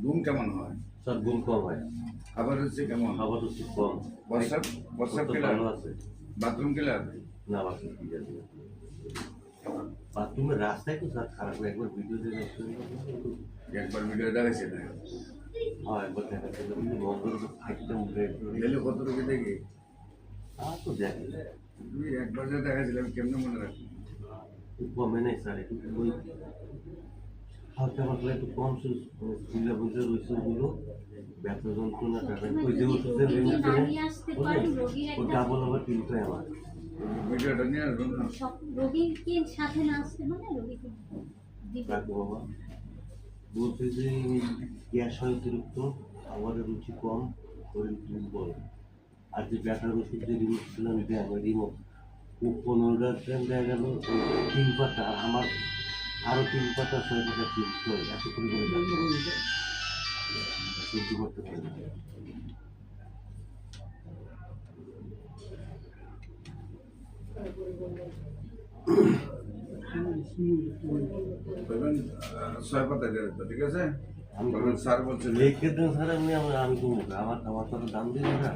ঘুম কেমন হয়? স্যার ঘুম কম হয়, খাবার হচ্ছে কেমন? খাবার হচ্ছে কম। প্রস্রাব তো ক্লিয়ার? ভালো আছে বাথরুম ক্লিয়ার? না, বাথরুম ঠিক আছে। বাথরুমের রাস্তায় তো স্যার খারাপ, একবার ভিডিও দেখে একবার ভিডিও দেখাইছে না? হ্যাঁ, একবার দেখা ছিল কিন্তু বন্ধ থাকতে উঠে গেলে কত রোগী দেখি? তা তো দেখে তুমি একবার যে দেখাইছিল আমি কেমনে মনে রাখি? কমে নেই স্যার, একটু ওই হালকা পাতলা একটু কম স্কুলে বসে ওইসবগুলো ব্যথা যন্ত্রণা কারণ ওই যে ওষুধের ও ডাবল আবার কিনতে হয় আমার। ভিডিওটা নিয়ে আসবেন না? রোগীকে সাথে না আসতে মানে রোগীকে রাখবো বাবা, বলছে যে গ্যাস হয় অতিরিক্ত, খাবারের রুচি কম, শরীর দুর্বল, আর যে ব্যথার ওষুধ যে রিমোট ছিলাম এটা আমার রিমোট ও 15টা ট্রেন দেওয়া গেল ওই 3 পাতা, আর আমার আরও 3 পাতা 6 পাতা কিনতে হয়, এত পরিমাণে সহ্য করতে পারে না। বলবেন 6 পাতা দিয়ে দিতে, ঠিক আছে? আমি বলবেন স্যার বলছে লিখে দেন স্যার, আমি তো আমার তো দাম দিই না।